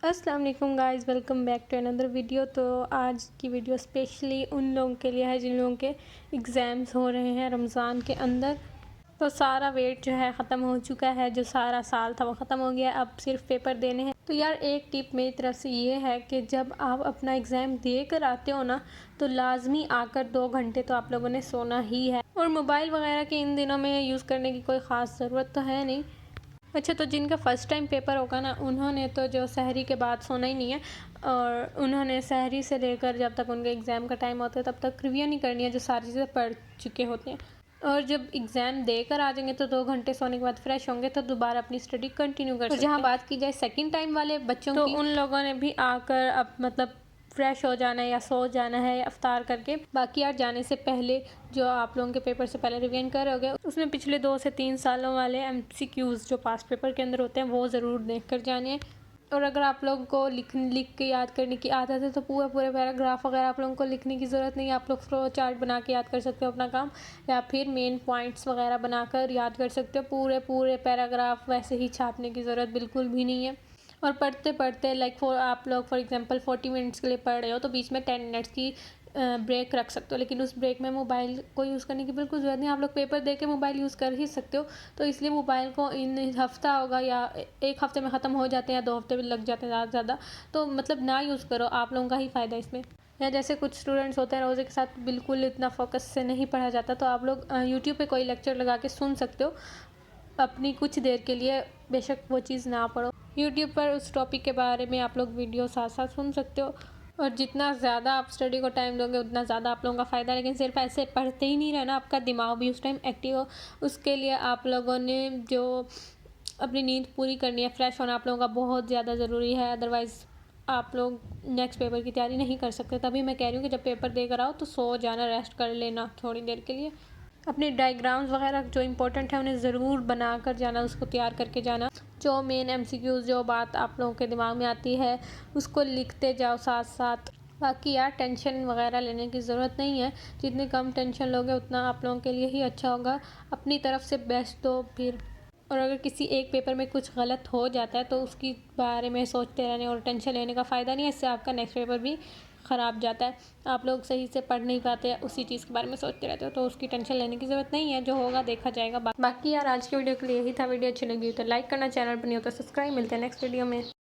अस्सलाम वालेकुम guys, welcome back to another video. तो आज की वीडियो स्पेशली उन लोगों के लिए है जिन लोगों के एग्ज़ाम्स हो रहे हैं रमज़ान के अंदर। तो सारा वेट जो है ख़त्म हो चुका है, जो सारा साल था वो ख़त्म हो गया, अब सिर्फ पेपर देने हैं। तो यार एक टिप मेरी तरफ से ये है कि जब आप अपना एग्ज़ाम दे कर आते हो ना, तो लाजमी आकर 2 घंटे तो आप लोगों ने सोना ही है। और मोबाइल वगैरह के इन दिनों में यूज़ करने की कोई ख़ास ज़रूरत तो है नहीं। अच्छा, तो जिनका फ़र्स्ट टाइम पेपर होगा ना, उन्होंने तो जो सहरी के बाद सोना ही नहीं है, और उन्होंने सहरी से लेकर जब तक उनके एग्ज़ाम का टाइम होता है तब तक रिवीजन नहीं करनी है, जो सारी चीज़ें पढ़ चुके होते हैं। और जब एग्ज़ाम देकर आ जाएंगे तो 2 घंटे सोने के बाद फ्रेश होंगे तो दोबारा अपनी स्टडी कंटिन्यू कर सकते हैं। जहाँ बात की जाए सेकंड टाइम वाले बच्चों की, तो उन लोगों ने भी आकर अब मतलब फ्रेश हो जाना है या सो जाना है या अफ्तार करके। बाकी यार जाने से पहले जो आप लोगों के पेपर से पहले रिवीजन कर रहोगे, उसमें पिछले 2 से 3 सालों वाले MCQs जो पास पेपर के अंदर होते हैं वो ज़रूर देख कर जाने हैं। और अगर आप लोगों को लिख के याद करने की आदत है तो पूरे पैराग्राफ वगैरह आप लोगों को लिखने की ज़रूरत नहीं है। आप लोग फ्लो चार्ट बना के याद कर सकते हो अपना काम, या फिर मेन पॉइंट्स वगैरह बनाकर याद कर सकते हो। पूरे पैराग्राफ वैसे ही छापने की ज़रूरत बिल्कुल भी नहीं है। और पढ़ते पढ़ते आप लोग फॉर एग्जांपल 40 मिनट्स के लिए पढ़ रहे हो तो बीच में 10 मिनट्स की ब्रेक रख सकते हो, लेकिन उस ब्रेक में मोबाइल को यूज़ करने की बिल्कुल ज़रूरत नहीं। आप लोग पेपर दे के मोबाइल यूज़ कर ही सकते हो। तो इसलिए मोबाइल को इन हफ्ता होगा या 1 हफ्ते में ख़त्म हो जाते हैं या 2 हफ्ते भी लग जाते हैं ज़्यादा से ज़्यादा, तो मतलब ना यूज़ करो, आप लोगों का ही फ़ायदा इसमें। या जैसे कुछ स्टूडेंट्स होते हैं रोज़े के साथ बिल्कुल इतना फोकस से नहीं पढ़ा जाता, तो आप लोग यूट्यूब पे कोई लेक्चर लगा के सुन सकते हो अपनी कुछ देर के लिए, बेशक वो चीज़ ना पढ़ो। यूट्यूब पर उस टॉपिक के बारे में आप लोग वीडियो साथ साथ सुन सकते हो। और जितना ज़्यादा आप स्टडी को टाइम दोगे उतना ज़्यादा आप लोगों का फ़ायदा है। लेकिन सिर्फ ऐसे पढ़ते ही नहीं रहना, आपका दिमाग भी उस टाइम एक्टिव हो। उसके लिए आप लोगों ने जो अपनी नींद पूरी करनी है, फ्रेश होना आप लोगों का बहुत ज़्यादा ज़रूरी है। अदरवाइज़ आप लोग नेक्स्ट पेपर की तैयारी नहीं कर सकते। तभी मैं कह रही हूँ कि जब पेपर देकर आओ तो सो जाना, रेस्ट कर लेना थोड़ी देर के लिए। अपने डायग्राम्स वगैरह जो इंपॉर्टेंट है उन्हें ज़रूर बना कर जाना, उसको तैयार करके जाना। जो मेन MCQs जो बात आप लोगों के दिमाग में आती है उसको लिखते जाओ साथ साथ। बाकी यार टेंशन वगैरह लेने की ज़रूरत नहीं है, जितनी कम टेंशन लोगे उतना आप लोगों के लिए ही अच्छा होगा। अपनी तरफ से बेस्ट दो फिर। और अगर किसी एक पेपर में कुछ गलत हो जाता है तो उसकी बारे में सोचते रहने और टेंशन लेने का फ़ायदा नहीं है, इससे आपका नेक्स्ट पेपर भी ख़राब जाता है। आप लोग सही से पढ़ नहीं पाते, उसी चीज़ के बारे में सोचते रहते हो, तो उसकी टेंशन लेने की ज़रूरत नहीं है, जो होगा देखा जाएगा। बाकी यार आज की वीडियो के लिए यही था। वीडियो अच्छी लगी हो तो लाइक करना, चैनल पर नहीं हो तो सब्सक्राइब। मिलते हैं नेक्स्ट वीडियो में।